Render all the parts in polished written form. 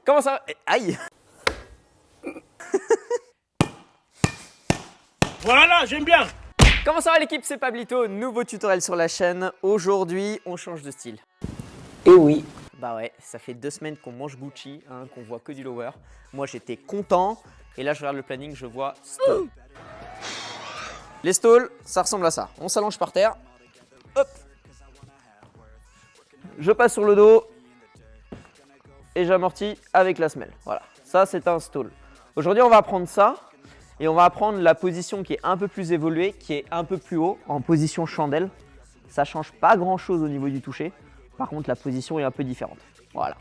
Comment ça va? Aïe! Voilà, j'aime bien. Comment ça va l'équipe? C'est Pablito, nouveau tutoriel sur la chaîne. Aujourd'hui, on change de style. Et oui. Bah ouais, ça fait 2 semaines qu'on mange Gucci, hein, qu'on voit que du lower. Moi, j'étais content. Et là, je regarde le planning, je vois stall. Les stalls, ça ressemble à ça. On s'allonge par terre. Hop. Je passe sur le dos. Et j'amortis avec la semelle. Voilà, ça c'est un stall. Aujourd'hui, on va apprendre ça. Et on va apprendre la position qui est un peu plus évoluée, qui est un peu plus haut, en position chandelle. Ça ne change pas grand-chose au niveau du toucher. Par contre, la position est un peu différente. Voilà.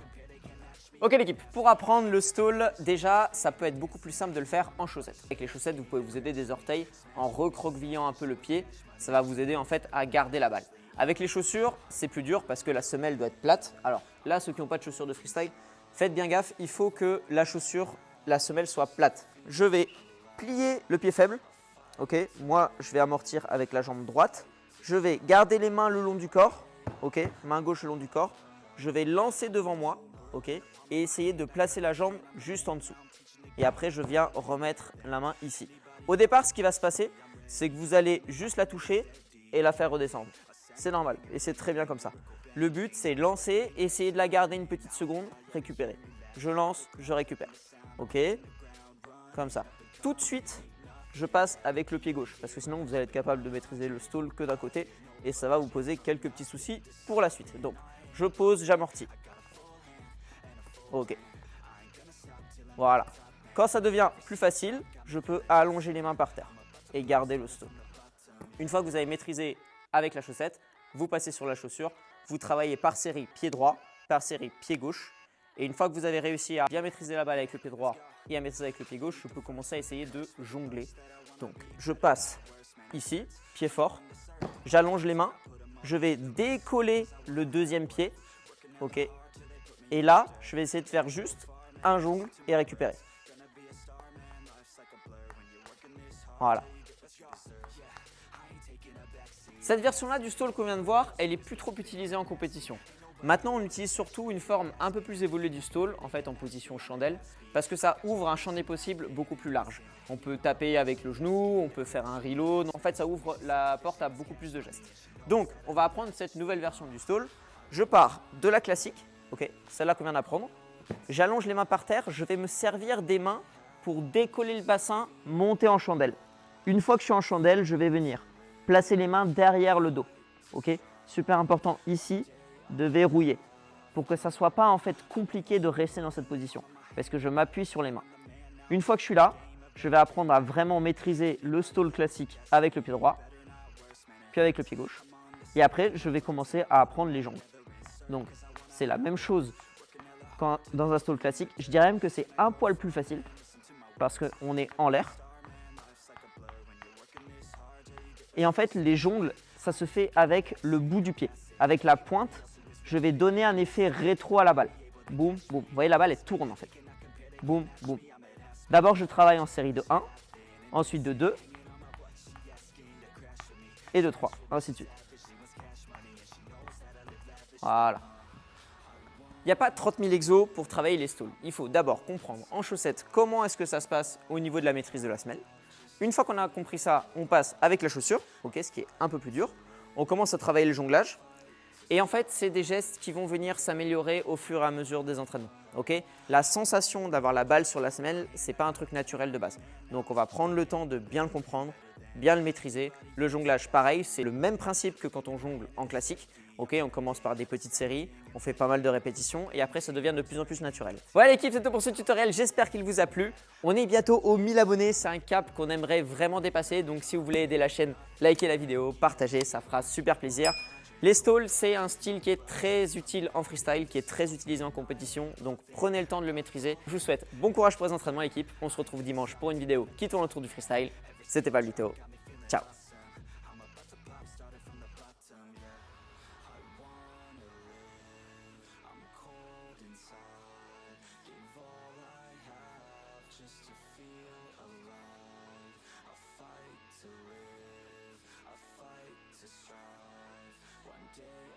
Ok l'équipe, pour apprendre le stall, déjà, ça peut être beaucoup plus simple de le faire en chaussettes. Avec les chaussettes, vous pouvez vous aider des orteils en recroquevillant un peu le pied. Ça va vous aider en fait à garder la balle. Avec les chaussures, c'est plus dur parce que la semelle doit être plate. Alors là, ceux qui n'ont pas de chaussures de freestyle, faites bien gaffe, il faut que la semelle soit plate. Je vais plier le pied faible. Ok, moi je vais amortir avec la jambe droite. Je vais garder les mains le long du corps. Ok, main gauche le long du corps. Je vais lancer devant moi. Ok, et essayer de placer la jambe juste en dessous. Et après, je viens remettre la main ici. Au départ, ce qui va se passer, c'est que vous allez juste la toucher et la faire redescendre. C'est normal et c'est très bien comme ça. Le but, c'est lancer, essayer de la garder une petite seconde, récupérer. Je lance, je récupère. Ok, comme ça. Tout de suite, je passe avec le pied gauche parce que sinon, vous allez être capable de maîtriser le stall que d'un côté et ça va vous poser quelques petits soucis pour la suite. Donc, je pose, j'amortis. Ok. Voilà. Quand ça devient plus facile, je peux allonger les mains par terre et garder le stall. Une fois que vous avez maîtrisé avec la chaussette, vous passez sur la chaussure, vous travaillez par série pied droit, par série pied gauche. Et une fois que vous avez réussi à bien maîtriser la balle avec le pied droit et à maîtriser avec le pied gauche, je peux commencer à essayer de jongler. Donc, je passe ici, pied fort, j'allonge les mains, je vais décoller le deuxième pied. Ok. Et là, je vais essayer de faire juste un jongle et récupérer. Voilà. Cette version-là du stall qu'on vient de voir, elle est plus trop utilisée en compétition. Maintenant, on utilise surtout une forme un peu plus évoluée du stall, en fait en position chandelle, parce que ça ouvre un champ des possibles beaucoup plus large. On peut taper avec le genou, on peut faire un reload. En fait, ça ouvre la porte à beaucoup plus de gestes. Donc, on va apprendre cette nouvelle version du stall. Je pars de la classique. Ok, celle-là qu'on vient d'apprendre. J'allonge les mains par terre, je vais me servir des mains pour décoller le bassin, monter en chandelle. Une fois que je suis en chandelle, je vais venir placer les mains derrière le dos. Ok, super important ici de verrouiller pour que ça ne soit pas en fait compliqué de rester dans cette position parce que je m'appuie sur les mains. Une fois que je suis là, je vais apprendre à vraiment maîtriser le stall classique avec le pied droit, puis avec le pied gauche. Et après, je vais commencer à apprendre les jambes. Donc, c'est la même chose dans un stall classique. Je dirais même que c'est un poil plus facile parce qu'on est en l'air. Et en fait, les jongles, ça se fait avec le bout du pied. Avec la pointe, je vais donner un effet rétro à la balle. Boum, boum. Vous voyez, la balle, elle tourne en fait. Boum, boum. D'abord, je travaille en série de 1, ensuite de 2 et de 3, ainsi de suite. Voilà. Il n'y a pas 30 000 exos pour travailler les stalls. Il faut d'abord comprendre en chaussettes comment est-ce que ça se passe au niveau de la maîtrise de la semelle. Une fois qu'on a compris ça, on passe avec la chaussure, okay, ce qui est un peu plus dur. On commence à travailler le jonglage. Et en fait, c'est des gestes qui vont venir s'améliorer au fur et à mesure des entraînements. Okay, la sensation d'avoir la balle sur la semelle, ce n'est pas un truc naturel de base. Donc, on va prendre le temps de bien le comprendre, bien le maîtriser. Le jonglage, pareil, c'est le même principe que quand on jongle en classique. Ok, on commence par des petites séries, on fait pas mal de répétitions et après ça devient de plus en plus naturel. Voilà l'équipe, c'est tout pour ce tutoriel, j'espère qu'il vous a plu. On est bientôt aux 1000 abonnés, c'est un cap qu'on aimerait vraiment dépasser. Donc si vous voulez aider la chaîne, likez la vidéo, partagez, ça fera super plaisir. Les stalls, c'est un style qui est très utile en freestyle, qui est très utilisé en compétition. Donc prenez le temps de le maîtriser. Je vous souhaite bon courage pour les entraînements l'équipe. On se retrouve dimanche pour une vidéo qui tourne autour du freestyle. C'était Pablito, ciao. Just to feel alive, I'll fight to live, I'll fight to strive. One day